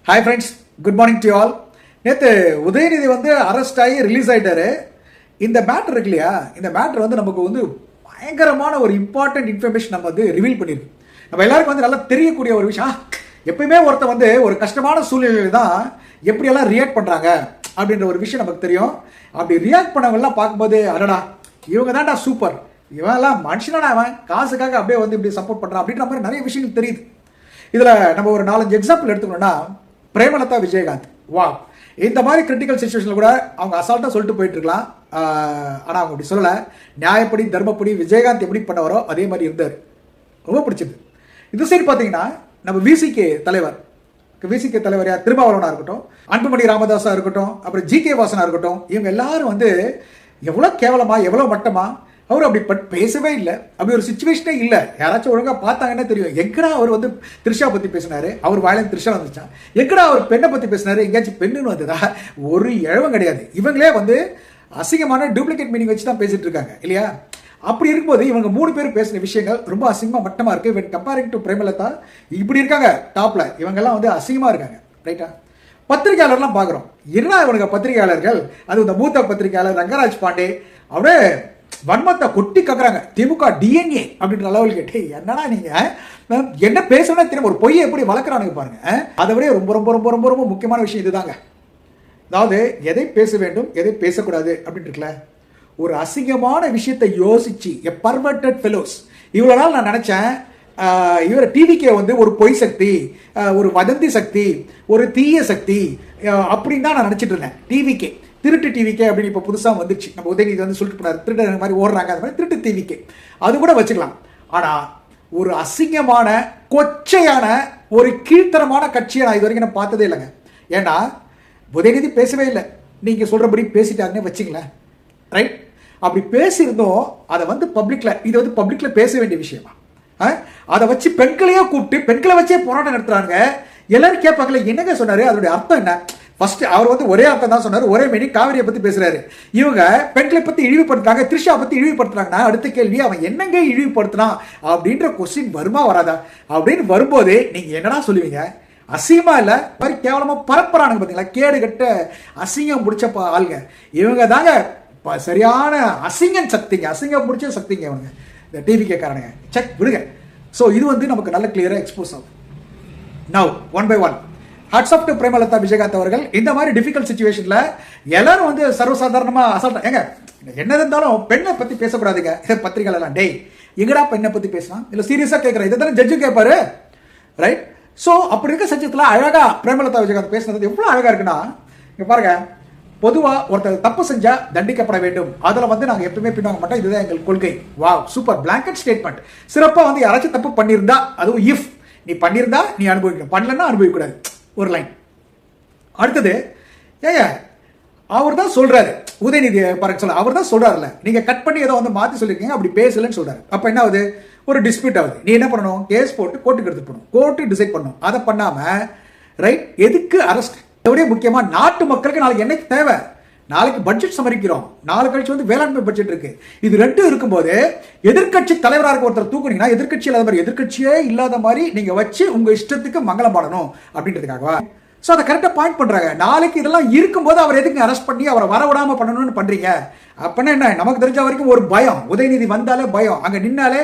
Hi friends, good morning to all. நேற்று உதயநிதி வந்து arrest ஆகி ரிலீஸ் ஆகிட்டாரு. இந்த மேட்ரு இருக்கு இல்லையா, இந்த மேட்ரு வந்து நமக்கு வந்து பயங்கரமான ஒரு இம்பார்ட்டன்ட் இன்ஃபர்மேஷன் நம்ம வந்து ரிவீல் பண்ணியிருக்கு. நம்ம எல்லாருக்கும் வந்து நல்லா தெரியக்கூடிய ஒரு விஷயம். எப்பயுமே ஒருத்தர் வந்து ஒரு கஷ்டமான சூழ்நிலையில் தான் எப்படியெல்லாம் ரியாக்ட் பண்ணுறாங்க அப்படின்ற ஒரு விஷயம் நமக்கு தெரியும். அப்படி ரியாக்ட் பண்ணவங்கலாம் பார்க்கும்போது அடடா இவங்க தான்டா சூப்பர், இவெல்லாம் மனுஷனாடா, அவன் காசுக்காக அப்படியே வந்து இப்படி சப்போர்ட் பண்ணுறான் அப்படின்ற மாதிரி நிறைய விஷயங்கள் தெரியுது. இதில் நம்ம ஒரு 4-5 எக்ஸாம்பிள் எடுத்துக்கணும்னா, பிரேமலதா விஜயகாந்த், வா இந்த மாதிரி கிரிட்டிக்கல் சுச்சுவேஷனில் கூட அவங்க அசால்ட்டாக சொல்லிட்டு போயிட்டு இருக்கலாம். ஆனால் அவங்க அப்படி சொல்லலை. நியாயப்படி தர்மப்படி விஜயகாந்த் எப்படி பண்ணவரோ அதே மாதிரி இருந்தார். ரொம்ப பிடிச்சது. இது சைடு பார்த்தீங்கன்னா நம்ம விசிகே தலைவர் யார், திருமாவளவனாக இருக்கட்டும், அன்புமணி ராமதாஸாக இருக்கட்டும், அப்புறம் ஜி.கே. வாசனாக இருக்கட்டும், இவங்க எல்லாரும் வந்து எவ்வளோ கேவலமா எவ்வளோ மட்டமா அவர் அப்படி பேசவே இல்லை. அப்படி ஒரு சுச்சுவேஷனே இல்லை. யாராச்சும் ஒழுங்காக பார்த்தாங்கன்னா தெரியும். எங்கடா அவர் வந்து த்ரிஷா பற்றி பேசினாரு, அவர் வாயில த்ரிஷா வந்துச்சா, எங்கடா அவர் பெண்ணை பற்றி பேசினாரு, எங்கேயாச்சும் பெண்ணுன்னு வந்ததா, ஒரு இழவும் கிடையாது. இவங்களே வந்து அசிங்கமான டூப்ளிகேட் மீனிங் வச்சு தான் பேசிட்டு இருக்காங்க இல்லையா. அப்படி இருக்கும்போது இவங்க 3 பேர் பேசின விஷயங்கள் ரொம்ப அசிங்கமாக மட்டமாக இருக்கு. வென் கம்பேரிங் டு பிரேமலதா இப்படி இருக்காங்க டாப்ல, இவங்கெல்லாம் வந்து அசிங்கமாக இருக்காங்க. ரைட்டா? பத்திரிகையாளர்லாம் பார்க்குறோம். என்ன இவனுங்க பத்திரிகையாளர்கள், அது இந்த மூத்த பத்திரிகையாளர் ரங்கராஜ் பாண்டே அப்படியே வன்மத்தை கொட்டி கக்குறாங்க. திமுக டிஎன்ஏ அப்படின்ற லெவல் கேட்டு என்னன்னா நீங்க என்ன பேசணும்னா தெரியும். ஒரு பொய்யை எப்படி வளர்க்குறானுங்க பாருங்க. அதை விட ரொம்ப ரொம்ப ரொம்ப ரொம்ப ரொம்ப முக்கியமான விஷயம் இதுதாங்க. அதாவது எதை பேச வேண்டும் எதை பேசக்கூடாது அப்படின்னு இருக்குல்ல, ஒரு அசிங்கமான விஷயத்தை யோசிச்சு பர்வர்டட் ஃபெலோஸ். இவ்வளோ நாள் நான் நினைச்சேன் இவர் டிவிக்கே வந்து ஒரு பொய் சக்தி, ஒரு வதந்தி சக்தி, ஒரு தீய சக்தி அப்படின்னு தான் நான் நினைச்சிட்டு இருந்தேன். டிவிக்கே திருட்டு டிவிக்கே அப்படின்னு இப்போ புதுசாக வந்துச்சு. நம்ம உதயநிதி வந்து சொல்லிட்டு போனார், திருட்டு மாதிரி ஓடுறாங்க, அது மாதிரி திருட்டு டிவிக்கே அது கூட வச்சுக்கலாம். ஆனால் ஒரு அசிங்கமான கொச்சையான ஒரு கீழ்த்தரமான கட்சியை நான் இது வரைக்கும் நான் பார்த்ததே இல்லைங்க. ஏன்னா உதயநிதி பேசவே இல்லை, நீங்கள் சொல்கிறபடி பேசிட்டாங்கன்னு வச்சுங்களேன். ரைட்? அப்படி பேசியிருந்தோம் அதை வந்து பப்ளிக்கில், இது வந்து பப்ளிக்கில் பேச வேண்டிய விஷயமா, அதை வச்சு பெண்களையே கூப்பிட்டு பெண்களை வச்சே போராட்டம் நடத்துறாங்க. எல்லாரும் கேட்பாங்கல்ல என்னங்க சொன்னாரு, அதோடைய அர்த்தம் என்ன? ஃபர்ஸ்ட் அவர் வந்து ஒரே அர்த்தம் தான் சொன்னார், ஒரே மீனிங். காவிரியை பத்தி பேசுறாரு. இவங்க பெண்களை பத்தி இழிவுபடுத்துறாங்க, த்ரிஷா பத்தி இழிவுபடுத்துறாங்கன்னா அடுத்த கேள்வி அவன் என்னங்க இழிவுபடுத்தினான் அப்படின்ற கொஸ்டின் வருமா வராதா? அப்படின்னு வரும்போது நீங்க என்னடா சொல்லுவீங்க? அசிங்கமா இல்ல, மாதிரி கேவலமா பரப்புறானுங்க பாத்தீங்களா, கேடு கட்ட அசிங்கம் பிடிச்ச ஆளுங்க இவங்க தாங்க. சரியான அசிங்கம் சக்திங்க, அசிங்கம் பிடிச்ச சக்திங்க இவங்க, இந்த டிவி கேட்கறானுங்க. செக் விடுங்க. ஸோ இது வந்து நமக்கு நல்ல கிளியரா எக்ஸ்போஸ் ஆகும். Now one by one hats off to Premalatha Vijayakanth அவர்கள். இந்த மாதிரி டிஃபிகல்ட் சிச்சுவேஷன்ல எல்லாரும் வந்து சர்வசாதாரணமா அசால்ட்டா, ஏங்க என்ன இருந்தாலும் பெண்ணை பத்தி பேசக்கூடாதுங்க. பத்திரிகைகள் எல்லாம் டேய் எங்கடா பெண்ணை பத்தி பேசலாம், இல்ல சீரியஸா கேட்கறேன், இதை தானே ஜட்ஜும் கேட்பாரு. ரைட்? ஸோ அப்படி இருக்க சச்சத்தில் அழகா பிரேமலதா விஜயகாந்த் பேசுனது எவ்வளவு அழகா இருக்குன்னா, இங்க பாருங்க, பொதுவா ஒருத்தர் தப்பு செஞ்சா தண்டிக்கப்பட வேண்டும், அதுல வந்து நாங்க எப்பவுமே பின்னாங்க மாட்டோம், இதுதான் எங்கள் கொள்கை. Wow, super blanket statement. சிறப்பா வந்து யாராச்சும் தப்பு பண்ணியிருந்தா, அதுவும் இஃப் நீ பண்ணியிருந்தா நீ அனுபவிக்கணும், பண்ணலன்னா அனுபவிக்கூடாது, ஒரு லைன். அடுத்தது அவர் தான் சொல்றாரு, உதயநிதி பாருங்க சொல்ல, அவர் தான் சொல்றாருல, நீங்க கட் பண்ணி ஏதோ வந்து மாத்தி சொல்லிருக்கீங்க, அப்படி பேசலன்னு சொல்றாரு. அப்ப என்ன ஆகுது? ஒரு டிஸ்பியூட் ஆகுது. நீ என்ன பண்ணணும்? கேஸ் போட்டு கோர்ட்டுக்கு எடுத்து போகணும், கோர்ட்டு டிசைட் பண்ணணும். அதை பண்ணாம ரைட், எதுக்கு அரெஸ்ட்? இதோடய முக்கியமா நாட்டு மக்களுக்கு நாளைக்கு என்னைக்கு தேவை? நாளைக்கு பட்ஜெட் சமரிக்கிறோம், நாளை கழிச்சு வந்து வேளாண்மை பட்ஜெட் இருக்கு. இது ரெண்டும் இருக்கும்போது எதிர்கட்சி தலைவராக இருக்க ஒருத்தர் தூக்குனீங்கன்னா எதிர்கட்சி இல்லாத மாதிரி, எதிர்கட்சியே இல்லாத மாதிரி நீங்க வச்சு உங்க இஷ்டத்துக்கு மங்களம் பாடணும் அப்படின்றதுக்காகவா? ஸோ அதை கரெக்டாக பாயிண்ட் பண்றாங்க. நாளைக்கு இதெல்லாம் இருக்கும்போது அவர் எதுக்கு அரெஸ்ட் பண்ணி அவரை வரவிடாம பண்ணணும்னு பண்றீங்க? அப்படின்னா என்ன? நமக்கு தெரிஞ்ச வரைக்கும் ஒரு பயம், உதயநிதி வந்தாலே பயம், அங்க நின்னாலே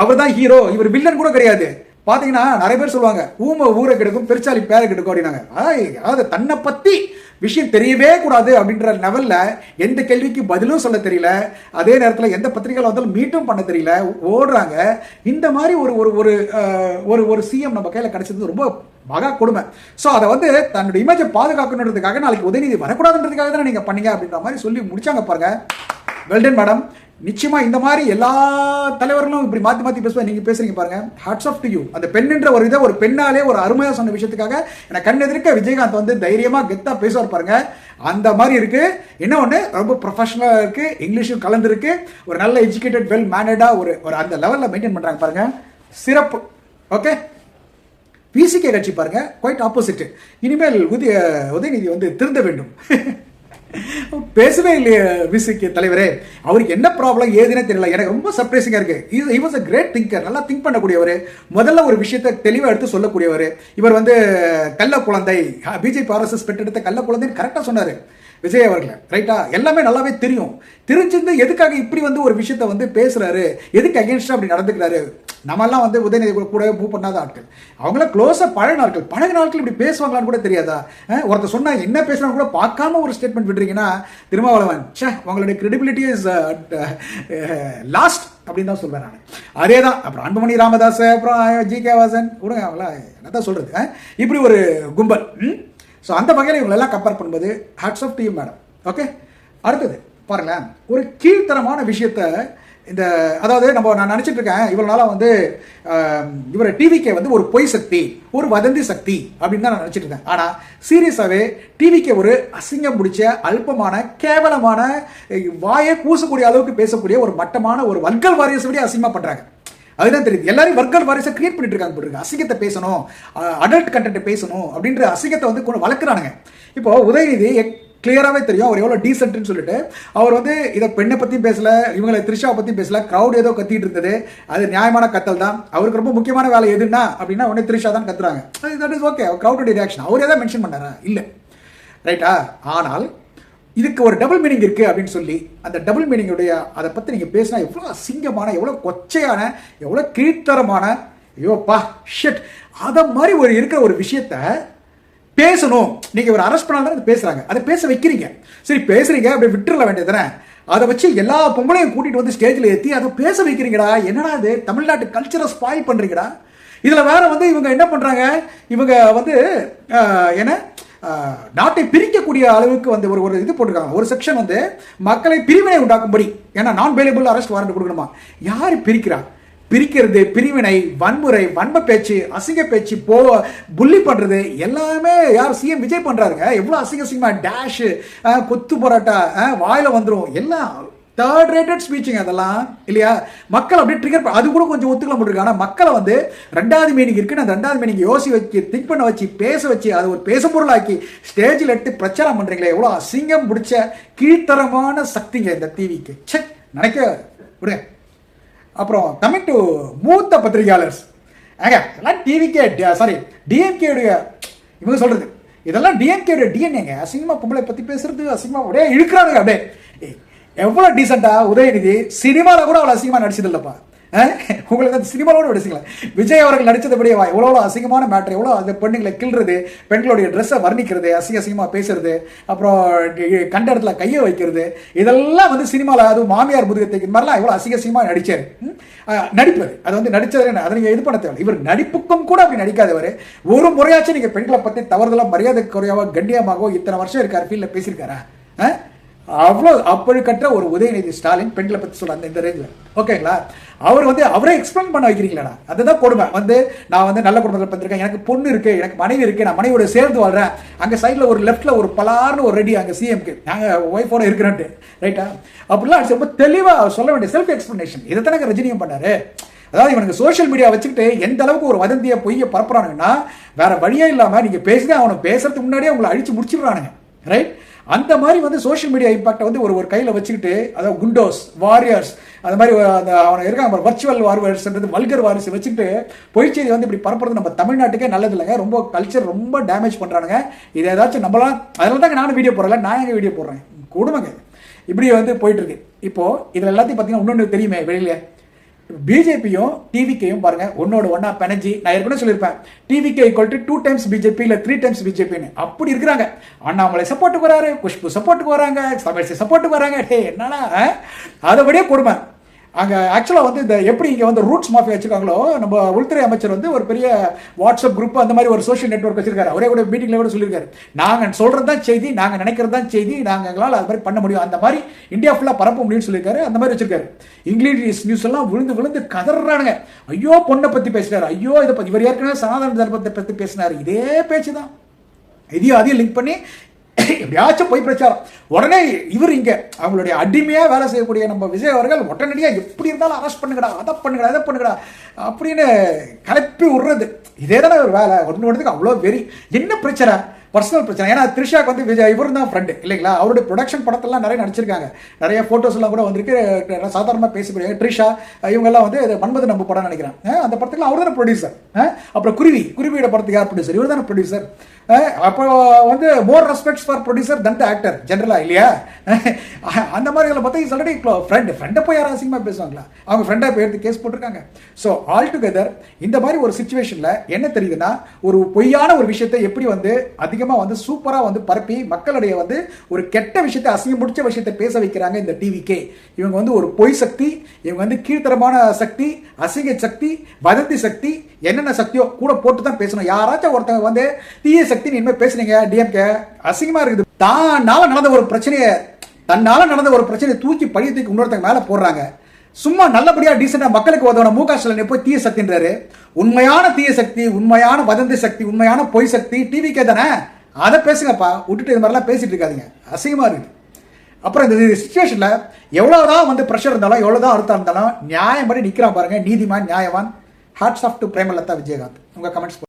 அவர் தான் ஹீரோ, இவர் வில்லன் கூட கிடையாது. பாத்தீங்கன்னா நிறைய பேர் சொல்லுவாங்க ஊமை ஊரை கெடுக்கும் பெருச்சாலி பேரை கெடுக்கும் அப்படின்னாங்க. அதாவது தன்னை பத்தி விஷயம் தெரியவே கூடாது அப்படின்ற லெவல்ல எந்த கேள்விக்கு பதிலும் சொல்ல தெரியல, அதே நேரத்தில் எந்த பத்திரிகையில் வந்தாலும் மீட்டும் பண்ண தெரியல, ஓடுறாங்க. இந்த மாதிரி ஒரு ஒரு ஒரு ஒரு சிஎம் நம்ம கையில் கிடைச்சது ரொம்ப மகா கொடுமை. ஸோ அதை வந்து தன்னுடைய இமேஜை பாதுகாக்கணுன்றதுக்காக நாளைக்கு உதயநிதி வரக்கூடாதுன்றதுக்காக தானே நீங்க பண்ணீங்க அப்படின்ற மாதிரி சொல்லி முடிச்சாங்க பாருங்க. Well done madam. நிச்சயமா இந்த மாதிரி எல்லா தலைவர்களும் இப்படி மாத்தி மாத்தி பேசுவாங்க, நீங்க பேசுறீங்க பாருங்க. Hats off to you. அந்த பெண்ணுன்ற ஒரு இதை ஒரு பெண்ணாலே ஒரு அருமையா சொன்ன விஷயத்துக்காக எனக்கு கண்ணெதிர்க்க விஜயகாந்த் வந்து தைரியமா கெத்தா பேசுவார் பாருங்க. அந்த மாதிரி இருக்கு. என்ன ஒண்ணு, ரொம்ப ப்ரொஃபஷனலா இருக்கு, இங்கிலீஷும் கலந்து இருக்கு, ஒரு நல்ல எஜுகேட்டட் வெல் மேனடா ஒரு அந்த லெவல்ல மெயின்டைன் பண்றாங்க பாருங்க. சிறப்பு. ஓகே. விசிகே கட்சி பாருங்க, குவைட் ஆப்போசிட். இனிமேல் உதயநிதி வந்து திருந்த வேண்டும். பேசவே இல்லையே விசிக்கு தலைவரே. அவருக்கு என்ன ப்ராப்ளம் ஏதுன்னே தெரியல. எனக்கு ரொம்ப சர்ப்ரைசிங்கா இருக்கு. He was a great thinker. நல்லா திங்க் பண்ணக்கூடியவர், முதல்ல ஒரு விஷயத்தை தெளிவா எடுத்து சொல்லக்கூடியவர். இவர் வந்து கள்ள குழந்தை, பிஜேபி ஆர்எஸ்எஸ் பெற்றெடுத்த கள்ள குழந்தைன்னு கரெக்டா சொன்னாரு விஜய் அவர்களை. ரைட்டா? எல்லாமே நல்லாவே தெரியும். தெரிஞ்சிருந்து எதுக்காக இப்படி வந்து ஒரு விஷயத்த வந்து பேசுறாரு, எதுக்கு அகேன்ஸ்டா அப்படி நடந்துக்கிறாரு? நம்மெல்லாம் வந்து உதயநிதி கூட மூவ் பண்ணாத ஆட்கள், அவங்கள க்ளோஸா பழகின ஆட்கள் இப்படி பேசுவாங்களான்னு கூட தெரியாதா? ஒருத்தர் சொன்னா என்ன பேசுறான்னு கூட பார்க்காம ஒரு ஸ்டேட்மெண்ட் விடுறீங்கன்னா திருமாவளவன், உங்களுடைய கிரெடிபிலிட்டி இஸ் லாஸ்ட் அப்படின்னு தான் சொல்வேன் நான். அதே தான். அப்புறம் அன்புமணி ராமதாஸ், அப்புறம் ஜி.கே. வாசன், விடுங்க அவங்கள என்னதான் சொல்றது, இப்படி ஒரு கும்பல். ஸோ அந்த வகையில் இவங்களெல்லாம் கம்பேர் பண்ணும்போது hats off to you madam. Okay, அடுத்தது பாருங்களேன், ஒரு கீழ்த்தரமான விஷயத்த இந்த, அதாவது நான் நினச்சிட்டு இருக்கேன் இவ்வளோ நாளாக வந்து இவரை டிவிக்கே வந்து ஒரு பொய் சக்தி, ஒரு வதந்தி சக்தி அப்படின்னு தான் நான் நினச்சிட்டு இருக்கேன். ஆனால் சீரியஸாகவே டிவிக்கே ஒரு அசிங்கம் பிடிச்ச அல்பமான கேவலமான வாயை பூசக்கூடிய அளவுக்கு பேசக்கூடிய ஒரு மட்டமான ஒரு வல்கர் வாரியஸ் விட அசிங்கமாக பண்ணுறாங்க. அதுதான் தெரியுது. எல்லாரும் வர்க்கர் வாரிசை கிரியேட் பண்ணிட்டு இருக்காங்க. அசிங்கத்தை பேசணும், அடல்ட் கண்டென்ட் பேசணும் அப்படின்ற அசிங்கத்தை வந்து கொண்டு வளர்க்குறானுங்க. இப்போ உதயநிதி கிளியராகவே தெரியும் அவர் எவ்வளோ டீசென்ட்னு சொல்லிட்டு. அவர் வந்து இதை பெண்ணை பற்றியும் பேசல, இவங்களை த்ரிஷாவை பற்றியும் பேசல. க்ரௌட் ஏதோ கத்திட்டு இருந்தது, அது நியாயமான கத்தல் தான். அவருக்கு ரொம்ப முக்கியமான வேலை எதுன்னா அப்படின்னா உடனே த்ரிஷா தான் கத்துறாங்க. தட் இஸ் ஓகே, க்ரௌடோட ரியாக்ஷன். அவர் ஏதாவது மென்ஷன் பண்ணாரா? இல்லை. ரைட்டா? ஆனால் இதுக்கு ஒரு டபுள் மீனிங் இருக்குது அப்படின்னு சொல்லி அந்த டபுள் மீனிங்குடைய அதை பற்றி நீங்கள் பேசினா எவ்வளோ அசிங்கமான, எவ்வளோ கொச்சையான, எவ்வளோ கீழ்த்தரமான, ஐயோப்பா ஷிட், அதை மாதிரி ஒரு இருக்கிற ஒரு விஷயத்த பேசணும். நீங்கள் ஒரு அரெஸ்ட் பண்ணாலும் பேசுகிறாங்க, அதை பேச வைக்கிறீங்க. சரி பேசுகிறீங்க, அப்படி விட்டுற வேண்டியதுதானே? அதை வச்சு எல்லா பொம்பளையும் கூட்டிகிட்டு வந்து ஸ்டேஜில் ஏற்றி அதை பேச வைக்கிறீங்கடா. என்னடா இது, தமிழ்நாட்டு கல்ச்சரை ஸ்பாயில் பண்ணுறீங்கடா. இதில் வேற வந்து இவங்க என்ன பண்ணுறாங்க, இவங்க வந்து என்ன நாட்டை பிரிக்கக்கூடிய அளவுக்கு வந்து ஒரு இது போட்டிருக்காங்க. ஒரு செக்ஷன் வந்து மக்களை பிரிவினை உண்டாக்கும்படி, ஏன்னா நான் பெயிலபிள் அரெஸ்ட் வாரண்ட் கொடுக்கணுமா. யார் பிரிக்கிறா? பிரிக்கிறது, பிரிவினை, வன்முறை, வன்ம பேச்சு, அசிங்க பேச்சு, புள்ளி பண்றது எல்லாமே யார்? சிஎம் விஜய் பண்றாருங்க. எவ்வளவு அசிங்க அசிங்கமா டேஷ், கொத்து பரோட்டா வாயில வந்துடும், எல்லாம் தேர்ட் ரேட்டட் ஸ்பீச்சிங் அதெல்லாம் இல்லையா? மக்கள் அப்படியே ட்ரிகர், அது கூட கொஞ்சம் ஒத்துக்கலாம் போட்டுருக்கு. ஆனால் மக்களை வந்து ரெண்டாவது மீனிங் இருக்குன்னு அந்த ரெண்டாவது மீனிங் யோசி வச்சு, திங்க் பண்ண வச்சு, பேச வச்சு, அது ஒரு பேச பொருளாக்கி ஸ்டேஜில் எடுத்து பிரச்சாரம் பண்ணுறீங்களே, எவ்வளோ அசிங்கம் பிடிச்ச கீழ்த்தரமான சக்திங்க இந்த டிவிக்கு. செக் நினைக்க விடுங்க. அப்புறம் கமிங் டு மூத்த பத்திரிகையாளர்ஸ், எல்லாம் டிவிக்கே சாரி டிஎம்கேடைய இவங்க சொல்றது இதெல்லாம் டிஎம்கேடைய டிஎன்ஏங்க. அசிங்கமா பொம்பளை பற்றி பேசுறது, அசிங்கமா அப்படியே இழுக்கிறானுங்க. அப்படியே எவ்வளோ டீசெண்டா உதயநிதி சினிமாவில் கூட அவ்வளோ அசிங்கமாக நடிச்சது இல்லைப்பா. உங்களுக்கு அந்த சினிமாவோட நடிச்சுக்கலாம். விஜய் அவர்கள் நடிச்சதுபடியே எவ்வளோ அசிங்கமான மேட்ரு, எவ்வளோ அந்த பெண்ணுங்களை கிள்றது, பெண்களுடைய ட்ரெஸ்ஸை வர்ணிக்கிறது, அசிங்கமாக பேசுறது, அப்புறம் கண்ட இடத்துல கையை வைக்கிறது, இதெல்லாம் வந்து சினிமாவில், அதுவும் மாமியார் முதுகத்தை இந்த மாதிரிலாம் எவ்வளோ அசிங்கமாக நடிச்சார். நடிப்பது அது வந்து நடிச்சது, அதை நீங்கள் இது பண்ண தேவை. இவர் நடிப்புக்கும் கூட அப்படி நடிக்காதவர். ஒரு முறையாச்சும் நீங்கள் பெண்களை பற்றி தவறுதெல்லாம் மரியாதை குறையாவோ கண்ணியமாகவோ இத்தனை வருஷம் இருக்கார் ஃபீல்டில் பேசியிருக்காரா? அவ்வளோ அப்படி கற்ற ஒரு உதயநிதி ஸ்டாலின் பெண்களை பற்றி சொல்ல அந்த இந்த ரேஞ்சில் ஓகேங்களா? அவர் வந்து அவரே எக்ஸ்பிளைன் பண்ண வைக்கிறீங்களா? அதுதான் கொடுமை. வந்து நான் வந்து நல்ல குடும்பத்தில் பார்த்துருக்கேன், எனக்கு பொண்ணு இருக்கு, எனக்கு மனைவி இருக்கு, நான் மனைவியோட சேர்ந்து வாழ்றேன். அங்கே சைடில் ஒரு லெஃப்ட்ல ஒரு பலார்னு ஒரு ரெடி அங்கே சிஎம்க்கு நாங்கள் ஒய்ஃபோட இருக்கிறேன்ட்டு. ரைட்டா? அப்படிலாம் ரொம்ப தெளிவாக சொல்ல வேண்டிய செல்ஃப் எக்ஸ்பிளனேஷன். இதை தானே ரஜினியும் பண்ணாரு. அதாவது இவனுக்கு சோஷியல் மீடியா வச்சுக்கிட்டு எந்த அளவுக்கு ஒரு வதந்தியை பொய்யை பரப்புறானுங்கன்னா வேற வழியே இல்லாமல் நீங்கள் பேசிதான் அவனை பேசுறதுக்கு முன்னாடியே அவங்களை அழிச்சு முடிச்சிடுறானுங்க. ரைட்? அந்த மாதிரி வந்து சோஷியல் மீடியா இம்பாக்டை வந்து ஒரு கையில் வச்சுக்கிட்டு, அதாவது குண்டோஸ் வாரியர்ஸ் அது மாதிரி அந்த அவனை இருக்காங்க வர்ச்சுவல் வாரியர்ஸ்ன்றது வல்கர் வாரிசை வச்சுக்கிட்டு பொய்ச்செய்தி வந்து இப்படி பரப்புறது நம்ம தமிழ்நாட்டுக்கே நல்லது இல்லைங்க. ரொம்ப கல்ச்சர் ரொம்ப டேமேஜ் பண்ணுறானுங்க. இதை ஏதாச்சும் நம்மளாம், அதனால தாங்க நானும் வீடியோ போடுறேன், நான் எங்கள் வீடியோ போடுறேன். கொடுமைங்க இப்படி வந்து போயிட்டு இருக்கு. இப்போ இதில் எல்லாத்தையும் பார்த்தீங்கன்னா இன்னொன்று தெரியுமே, வெளியில பிஜேபியும் டிவிக்கையும் பாருங்க ஒன்னோட ஒன்னா பெனஞ்சி. நான் ஏற்கனவே சொல்லியிருப்பேன், TVK equal to 2 times BJP இல்லை 3 times பிஜேபின்னு அப்படி இருக்கிறாங்க. அண்ணாமலை சப்போர்ட்டுக்கு வராரு, குஷ்பு சப்போர்ட்டுக்கு வராங்க, தமிழிசை சப்போர்ட்டுக்கு வராங்க. என்னன்னா அதை விட கொடுமை. அங்கே ஆக்சுவலாக வந்து இந்த எப்படி இங்கே வந்து ரூட்ஸ் மாஃபியா வச்சுருக்காங்களோ, நம்ம உள்துறை அமைச்சர் வந்து ஒரு பெரிய வாட்ஸ்அப் குரூப் அந்த மாதிரி ஒரு சோஷியல் நெட்வொர்க் வச்சிருக்காரு. அவரே கூட மீட்டிங்கில் கூட சொல்லியிருக்காரு, நாங்கள் சொல்கிறது தான் செய்தி, நாங்கள் நினைக்கிறது தான் செய்தி, நாங்கள் எங்களால் அது மாதிரி பண்ண முடியும், அந்த மாதிரி இந்தியா ஃபுல்லாக பரப்ப முடியும்னு சொல்லியிருக்காரு. அந்த மாதிரி வச்சிருக்காரு. இங்கிலீஷ் நியூஸ் எல்லாம் விழுந்து விழுந்து கதறானுங்க. ஐயோ பொண்ணை பற்றி பேசினார், ஐயோ இதை பற்றி, இவர் ஏற்கனவே சனாதன தர்மத்தை பற்றி பேசினார், இதே பேச்சு தான். இதையும் அதையும் லிங்க் பண்ணி எப்படியாச்சும் போய் பிரச்சாரம். உடனே இவர் இங்க அவங்களுடைய அடிமையா வேலை செய்யக்கூடிய நம்ம விஜய் அவர்கள் உடனடியா எப்படி இருந்தாலும் அரெஸ்ட் பண்ணுங்கடா, அதை பண்ணுங்கடா, இதை பண்ணுங்கடா அப்படின்னு கலப்பி விடுறது. இதே தானே ஒரு வேலை. ஒன்று அவ்வளோ வெறி. என்ன பிரச்சனை? பர்சனல் பிரச்சனை. ஏன்னா த்ரிஷாக்கு வந்து இவரும் தான் ஃப்ரெண்டு இல்லைங்களா, அவருடைய ப்ரொடக்ஷன் படத்தெல்லாம் நிறைய நடிச்சிருக்காங்க, நிறைய ஃபோட்டோஸ் எல்லாம் கூட வந்திருக்கு, சாதாரணமாக பேசக்கூடிய த்ரிஷா இவங்கெல்லாம் வந்து மன்மத நம்பு படம் நினைக்கிறேன், அந்த படத்துக்கு அவர் தானே ப்ரொடியூசர். அப்புறம் குருவியோட படத்துக்கு யார் ப்ரொடியூசர், இவர் தானே ப்ரொடியூசர். அப்போ வந்து more respects for producer than the actor ஜென்ரலா இல்லையா. அந்த மாதிரி பார்த்தா இஸ் ஆல்ரெடி ஃப்ரெண்டை போய் யாரும் அசிங்கமாக பேசுவாங்களா, அவங்க ஃப்ரெண்டை போய் எடுத்து கேஸ் போட்டிருக்காங்க. ஸோ ஆல் டுகெதர் இந்த மாதிரி ஒரு சுச்சுவேஷனில் என்ன தெரியுதுன்னா, ஒரு பொய்யான ஒரு விஷயத்தை எப்படி வந்து அதிகமாக வந்து சூப்பராக வந்து பரப்பி மக்களுடைய வந்து ஒரு கெட்ட விஷயத்தை அசிங்கம் முடிச்ச விஷயத்தை பேச வைக்கிறாங்க இந்த டிவிக்கே. இவங்க வந்து ஒரு பொய் சக்தி, இவங்க வந்து கீழ்த்தரமான சக்தி, அசிங்க சக்தி, வதந்தி சக்தி, என்னென்ன சக்தியோ கூட போட்டு தான் பேசணும். யாராச்சும் ஒருத்தவங்க வந்து தீய சக்தி இனிமேல் பேசுனீங்க டிஎம்கே அசிங்கமா இருக்குது. தன்னால நடந்த ஒரு பிரச்சனையை தூக்கி பழிய தூக்கி இன்னொருத்தங்க மேல போடுறாங்க. சும்மா நல்லபடியா டீசெண்டா மக்களுக்கு உதவன மு.க. ஸ்டாலின் போய் தீய சக்தின்றாரு. உண்மையான தீய சக்தி, உண்மையான வதந்தி சக்தி, உண்மையான பொய் சக்தி டிவிக்கே தானே, அதை பேசுங்கப்பா, விட்டுட்டு இது மாதிரிலாம் பேசிட்டு இருக்காதீங்க, அசிங்கமா இருக்கு. அப்புறம் இந்த சுச்சுவேஷன்ல எவ்வளவுதான் வந்து ப்ரெஷர் இருந்தாலும், எவ்வளவுதான் அழுத்தம் இருந்தாலும் நியாயம் படி நிக்கிறான் பாருங்க நீதிமான், நியாயவான். Hats off to Premalatha Vijayakanth. உங்க கமெண்ட்ஸ்